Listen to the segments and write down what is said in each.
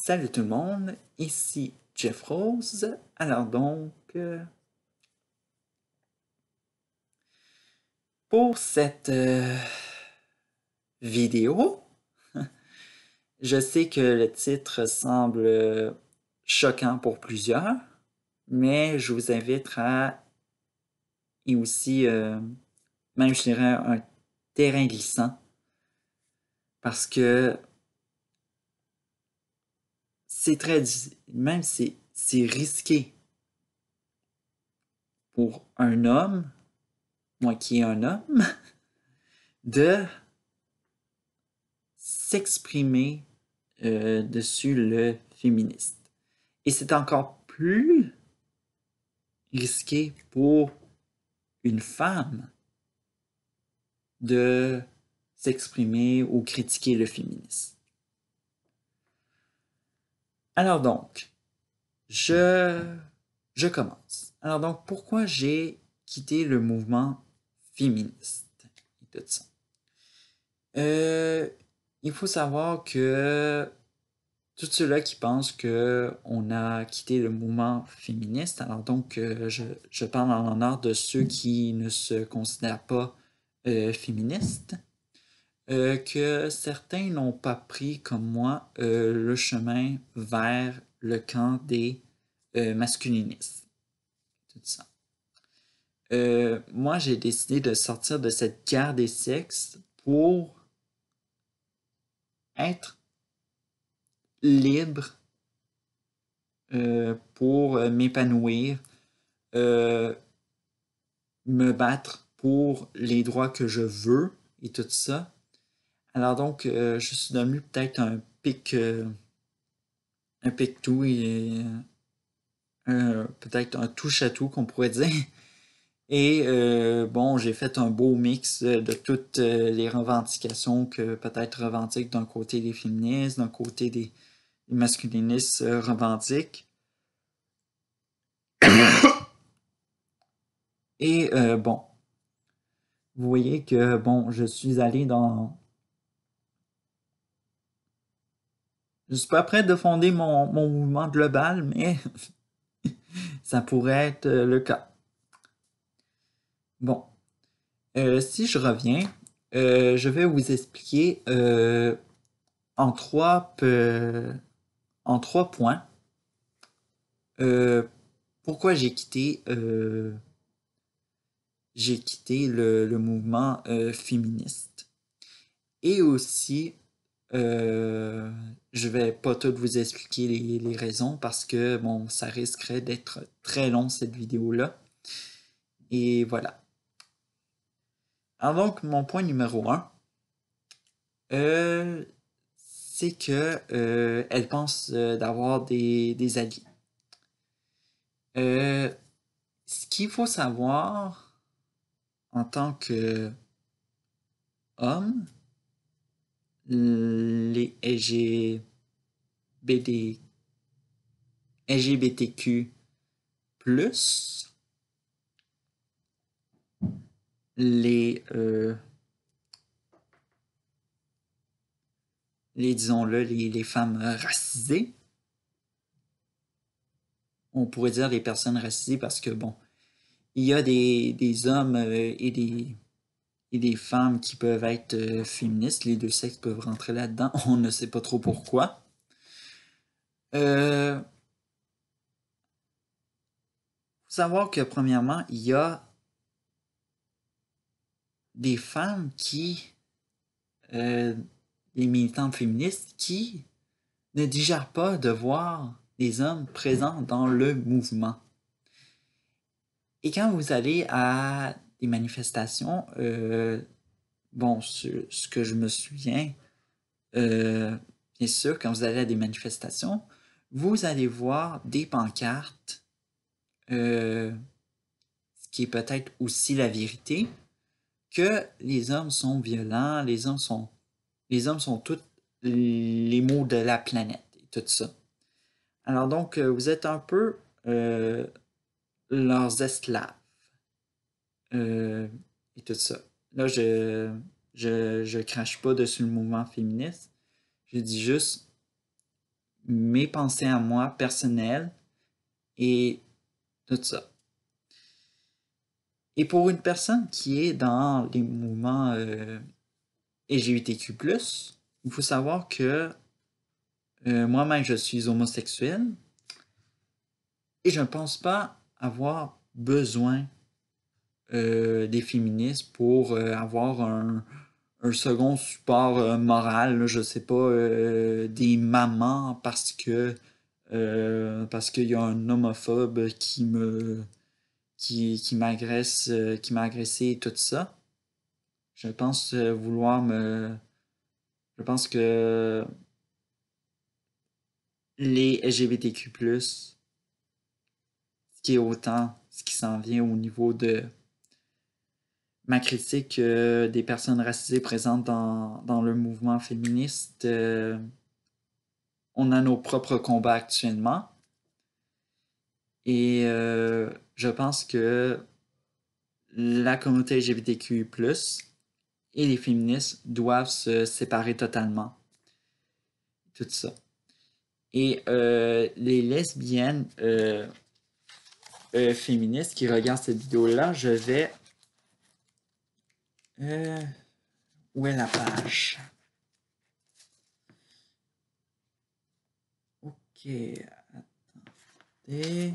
Salut tout le monde, ici Jeff Rose. Alors donc, pour cette vidéo, je sais que le titre semble choquant pour plusieurs, mais je vous invite à, et aussi, même je dirais, un terrain glissant, parce que c'est même c'est risqué pour un homme, moi qui est un homme, de s'exprimer dessus le féministe. Et c'est encore plus risqué pour une femme de s'exprimer ou critiquer le féminisme. Alors donc, je commence. Alors donc, pourquoi j'ai quitté le mouvement féministe et tout ça? Il faut savoir que tous ceux-là qui pensent qu'on a quitté le mouvement féministe, alors donc je parle en l'honneur de ceux qui ne se considèrent pas féministes, que certains n'ont pas pris comme moi le chemin vers le camp des masculinistes. Tout ça. Moi, j'ai décidé de sortir de cette guerre des sexes pour être libre, pour m'épanouir, me battre pour les droits que je veux et tout ça. Alors donc, je suis devenu peut-être un pic-tout et peut-être un touche-à-tout qu'on pourrait dire. Et bon, j'ai fait un beau mix de toutes les revendications que peut-être revendiquent d'un côté des féministes, d'un côté des masculinistes revendiquent. Et bon, vous voyez que bon, je suis allé dans... Je suis pas prêt de fonder mon mouvement global, mais ça pourrait être le cas. Bon, si je reviens, je vais vous expliquer en en trois points pourquoi j'ai quitté le mouvement féministe. Et aussi, je vais pas tout vous expliquer les raisons parce que bon, ça risquerait d'être très long cette vidéo-là. Et voilà. Alors donc, mon point numéro 1, c'est que elle pense d'avoir des alliés. Ce qu'il faut savoir en tant que homme, les LGBTQ+, les disons-le, les femmes racisées, on pourrait dire les personnes racisées parce que bon, il y a des hommes et des femmes qui peuvent être féministes, les deux sexes peuvent rentrer là-dedans, on ne sait pas trop pourquoi. Faut savoir que premièrement, il y a des femmes les militantes féministes, qui ne digèrent pas de voir des hommes présents dans le mouvement. Et quand vous allez à des manifestations, bon, ce que je me souviens, bien sûr, quand vous allez à des manifestations, vous allez voir des pancartes, ce qui est peut-être aussi la vérité, que les hommes sont violents, les hommes sont tous les maux de la planète et tout ça. Alors donc, vous êtes un peu leurs esclaves et tout ça. Là, je crache pas dessus le mouvement féministe. Je dis juste, mes pensées à moi personnelles et tout ça. Et pour une personne qui est dans les mouvements LGBTQ+, il faut savoir que moi-même je suis homosexuel et je ne pense pas avoir besoin des féministes pour avoir un second support moral, là, je sais pas, des mamans parce qu'il y a un homophobe qui m'agresse, qui m'a agressé et tout ça. Je pense je pense que les LGBTQ+, ce qui est autant ce qui s'en vient au niveau de ma critique des personnes racisées présentes dans le mouvement féministe, on a nos propres combats actuellement. Et je pense que la communauté LGBTQ+, et les féministes doivent se séparer totalement. Tout ça. Et les lesbiennes féministes qui regardent cette vidéo-là, je vais... où est la page? Ok, attendez.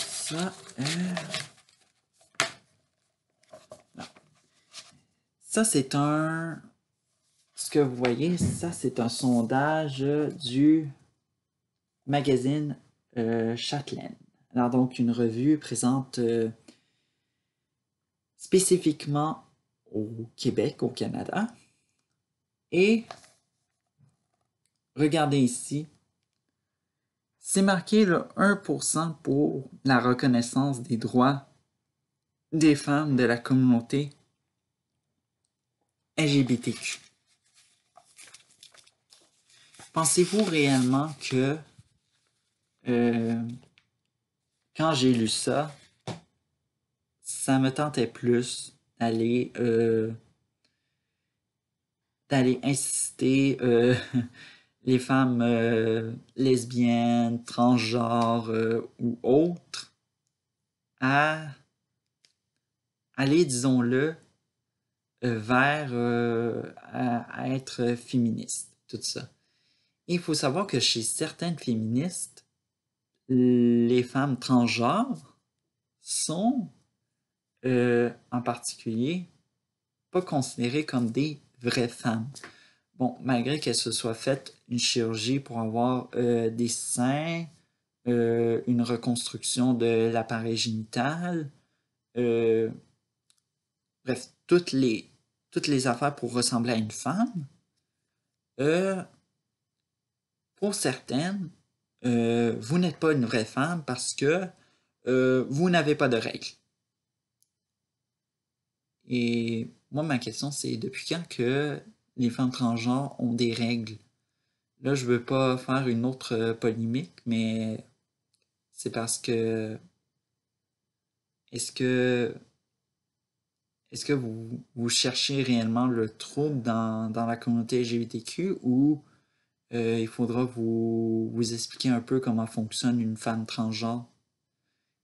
Ça, ça c'est un... Ce que vous voyez, ça c'est un sondage du magazine Chatelaine. Alors donc une revue présente spécifiquement au Québec, au Canada. Et regardez ici, c'est marqué le 1% pour la reconnaissance des droits des femmes de la communauté LGBTQ. Pensez-vous réellement que quand j'ai lu ça, ça me tentait plus d'aller inciter les femmes lesbiennes, transgenres ou autres à aller, disons-le, vers à être féministes, tout ça. Et il faut savoir que chez certaines féministes, les femmes transgenres sont en particulier pas considérées comme des vraies femmes. Bon, malgré qu'elles se soient faites une chirurgie pour avoir des seins, une reconstruction de l'appareil génital, bref, toutes les affaires pour ressembler à une femme, pour certaines, vous n'êtes pas une vraie femme parce que vous n'avez pas de règles. Et moi, ma question, c'est depuis quand que les femmes transgenres ont des règles? Là, je veux pas faire une autre polémique, mais c'est parce que est-ce que est-ce que vous cherchez réellement le trouble dans la communauté LGBTQ ou il faudra vous expliquer un peu comment fonctionne une femme transgenre,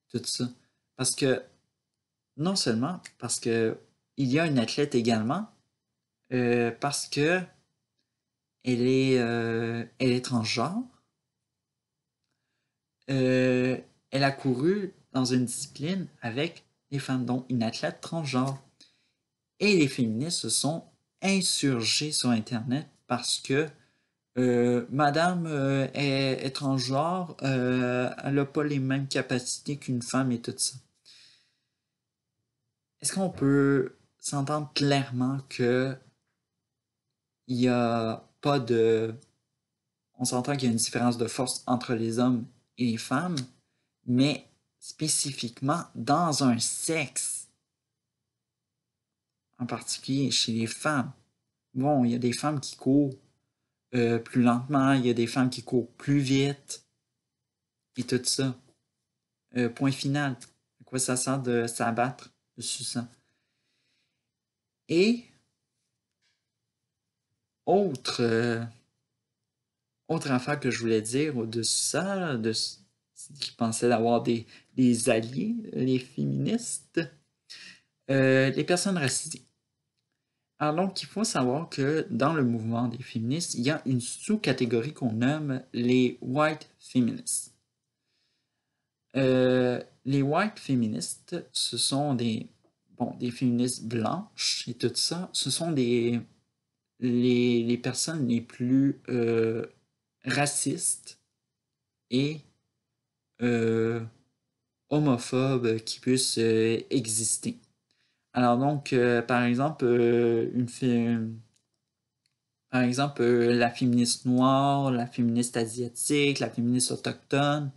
tout ça. Parce que, non seulement parce que il y a une athlète également, parce que elle est transgenre, euh, elle a couru dans une discipline avec les femmes, dont une athlète transgenre. Et les féministes se sont insurgés sur Internet parce que Madame est transgenre, elle n'a pas les mêmes capacités qu'une femme et tout ça. Est-ce qu'on peut s'entendre clairement que il n'y a pas de... On s'entend qu'il y a une différence de force entre les hommes et les femmes, mais spécifiquement dans un sexe, en particulier chez les femmes. Bon, il y a des femmes qui courent plus lentement, il y a des femmes qui courent plus vite. et tout ça. Point final. À quoi ça sert de s'abattre dessus ça? Et autre affaire que je voulais dire au-dessus de ça, qui pensaient avoir des alliés, les féministes, les personnes racisées. Alors donc, il faut savoir que dans le mouvement des féministes, il y a une sous-catégorie qu'on nomme les white feminists. Les white féministes, ce sont des féministes blanches et tout ça. Ce sont les personnes les plus racistes et homophobes qui puissent exister. Alors donc, par exemple, la féministe noire, la féministe asiatique, la féministe autochtone,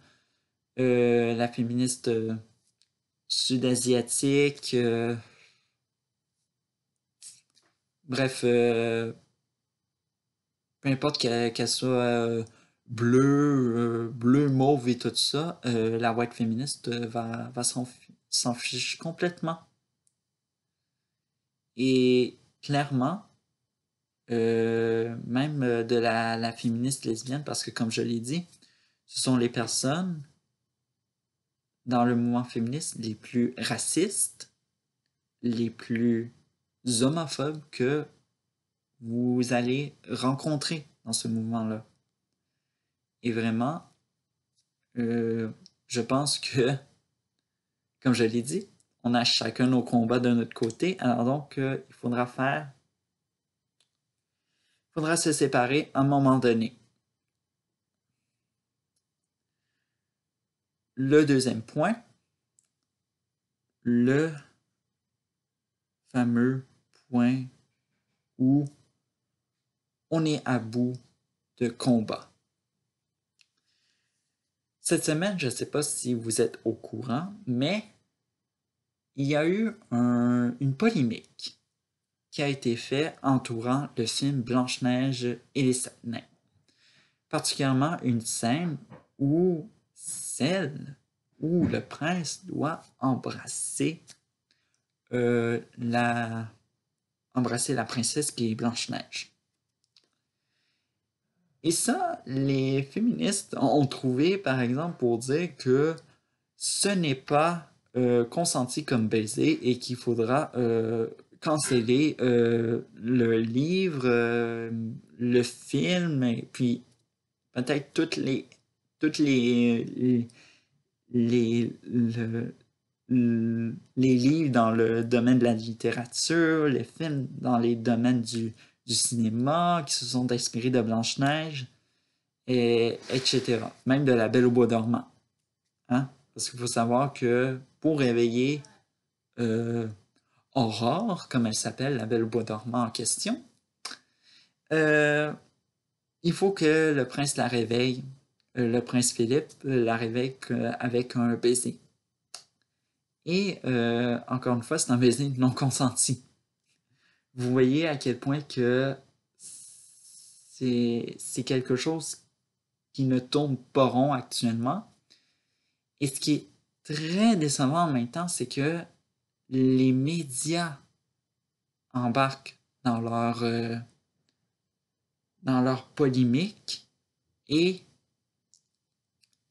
la féministe sud-asiatique, bref, peu importe qu'elle soit bleu, mauve et tout ça, la white féministe va s'en fiche complètement. Et clairement, même de la féministe lesbienne, parce que comme je l'ai dit, ce sont les personnes dans le mouvement féministe les plus racistes, les plus homophobes que vous allez rencontrer dans ce mouvement-là. Et vraiment, je pense que, comme je l'ai dit, on a chacun nos combats de notre côté, alors donc il faudra se séparer à un moment donné. Le deuxième point, le fameux point où on est à bout de combat. Cette semaine, je ne sais pas si vous êtes au courant, mais il y a eu une polémique qui a été faite entourant le film Blanche-Neige et les Sept Nains. Particulièrement une scène où le prince doit embrasser la princesse qui est Blanche-Neige. Et ça, les féministes ont trouvé, par exemple, pour dire que ce n'est pas consenti comme baiser et qu'il faudra canceller le livre, le film, et puis peut-être toutes les livres dans le domaine de la littérature, les films dans les domaines du cinéma qui se sont inspirés de Blanche-Neige, etc. Même de La Belle au bois dormant. Hein? Parce qu'il faut savoir que pour réveiller Aurore, comme elle s'appelle, La Belle au bois dormant en question, il faut que le prince la réveille, le prince Philippe la réveille avec un baiser. Et encore une fois, c'est un baiser non consenti. Vous voyez à quel point que c'est quelque chose qui ne tourne pas rond actuellement. Et ce qui est très décevant en même temps, c'est que les médias embarquent dans leur polémique, et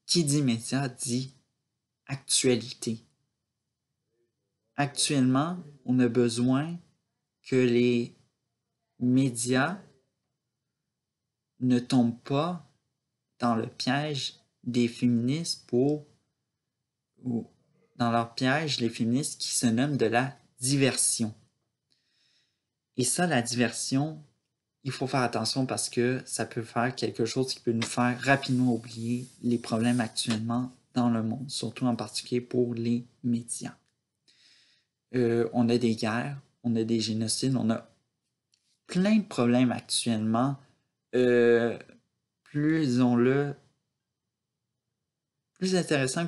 qui dit média dit actualité. Actuellement, on a besoin que les médias ne tombent pas dans le piège des féministes ou dans leur piège, les féministes qui se nomment de la diversion. Et ça, la diversion, il faut faire attention parce que ça peut faire quelque chose qui peut nous faire rapidement oublier les problèmes actuellement dans le monde, surtout en particulier pour les médias. On a des guerres, on a des génocides, on a plein de problèmes actuellement. Plus intéressant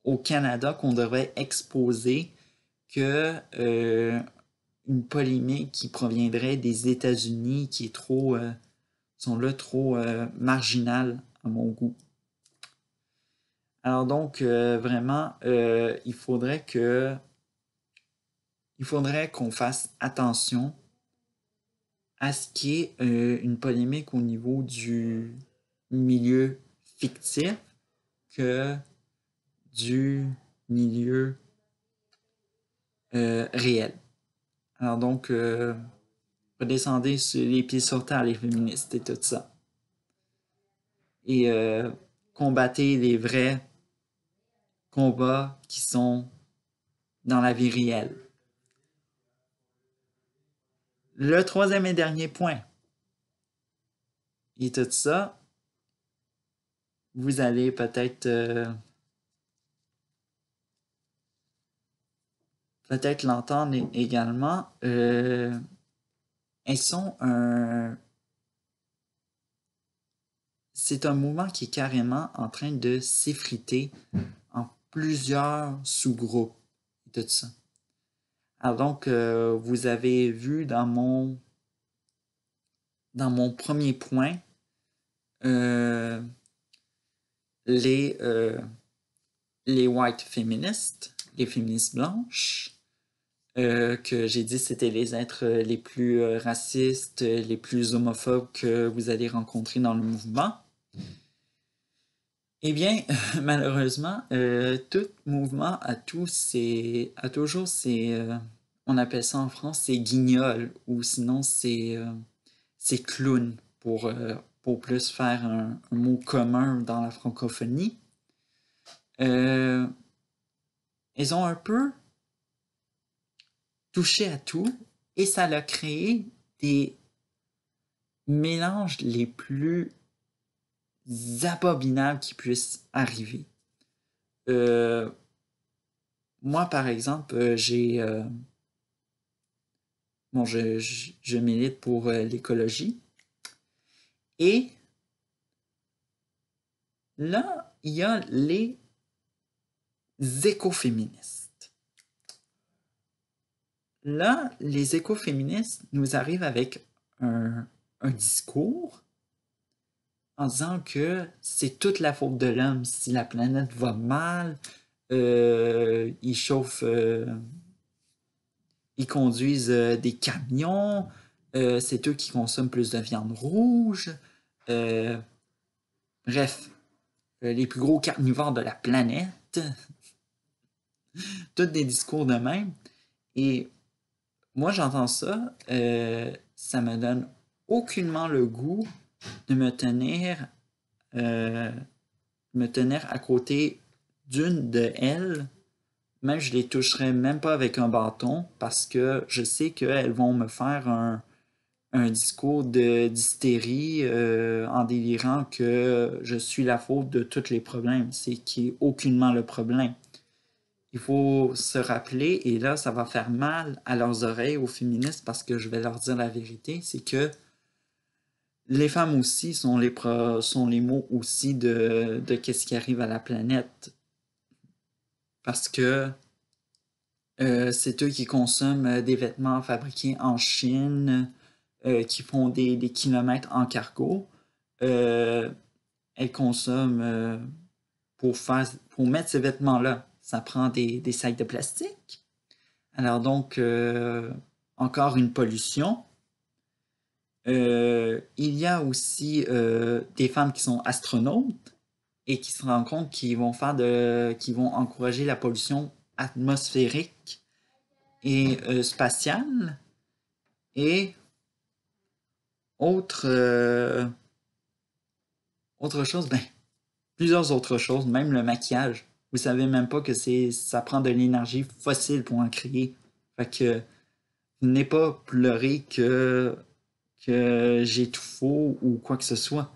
au Canada qu'on devrait exposer que une polémique qui proviendrait des États-Unis, qui est trop marginale à mon goût. Alors donc, vraiment, il faudrait qu'on fasse attention à ce qui est une polémique au niveau du milieu fictif que du milieu réel. Alors donc, redescendez sur les pieds sur terre, les féministes et tout ça. Et combattez les vrais combats qui sont dans la vie réelle. Le troisième et dernier point. Et tout ça, vous allez peut-être l'entendre également. C'est un mouvement qui est carrément en train de s'effriter en plusieurs sous-groupes et tout ça. Alors donc, vous avez vu dans mon premier point les white féministes, les féministes blanches, que j'ai dit c'était les êtres les plus racistes, les plus homophobes que vous allez rencontrer dans le mouvement. Eh bien, malheureusement, tout mouvement a toujours ces, on appelle ça en France, c'est guignols, ou sinon c'est clown, pour plus faire un mot commun dans la francophonie. Ils ont un peu touché à tout et ça a créé des mélanges les plus abominables qui puissent arriver. Moi, par exemple, je milite pour l'écologie. Et là, il y a les écoféministes. Là, les écoféministes nous arrivent avec un discours en disant que c'est toute la faute de l'homme si la planète va mal, ils chauffent, ils conduisent des camions, c'est eux qui consomment plus de viande rouge, bref, les plus gros carnivores de la planète, tous des discours de même. Et moi, j'entends ça, ça me donne aucunement le goût de me tenir à côté d'une de elles. Même je les toucherai même pas avec un bâton parce que je sais qu'elles vont me faire un discours d'hystérie en délirant que je suis la faute de tous les problèmes. C'est qui est aucunement le problème. Il faut se rappeler, et là, ça va faire mal à leurs oreilles, aux féministes, parce que je vais leur dire la vérité, c'est que les femmes aussi sont les mots aussi de qu'est-ce qui arrive à la planète. Parce que c'est eux qui consomment des vêtements fabriqués en Chine, qui font des kilomètres en cargo. Elles consomment pour mettre ces vêtements-là. Ça prend des sacs de plastique. Alors donc, encore une pollution. Il y a aussi des femmes qui sont astronautes et qui se rendent compte qu'ils vont encourager la pollution atmosphérique et spatiale. Et autre chose, plusieurs autres choses, même le maquillage. Vous savez même pas que ça prend de l'énergie fossile pour en créer. Fait que venez pas pleurer que j'ai tout faux ou quoi que ce soit.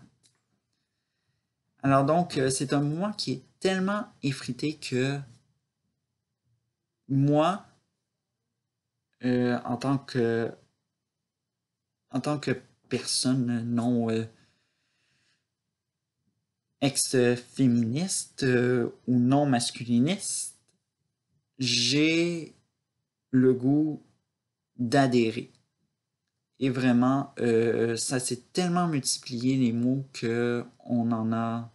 Alors donc, c'est un mouvement qui est tellement effrité que moi, en tant que personne non ex-féministe ou non masculiniste, j'ai le goût d'adhérer. Et vraiment, ça s'est tellement multiplié les mots qu'on en a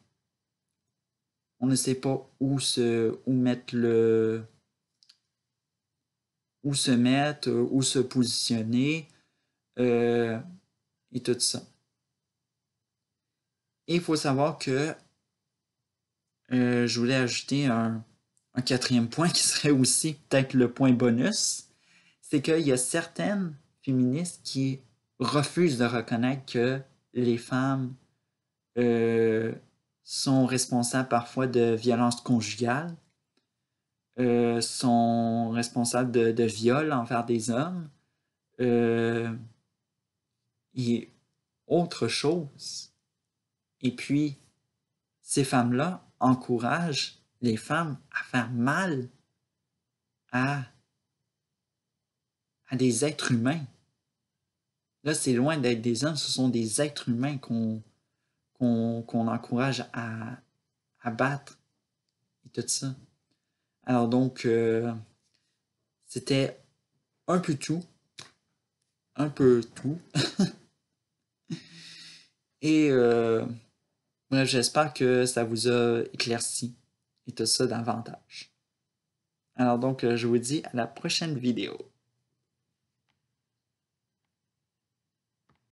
on ne sait pas où se mettre, où se positionner, et tout ça. Et il faut savoir que je voulais ajouter un quatrième point qui serait aussi peut-être le point bonus, c'est qu'il y a certaines féministes qui refusent de reconnaître que les femmes sont responsables parfois de violences conjugales, sont responsables de viols envers des hommes, et autre chose. Et puis, ces femmes-là encouragent les femmes à faire mal à des êtres humains. Là, c'est loin d'être des hommes, ce sont des êtres humains qu'on encourage à battre et tout ça. Alors donc, c'était un peu tout. Et bref, j'espère que ça vous a éclairci et tout ça davantage. Alors donc, je vous dis à la prochaine vidéo.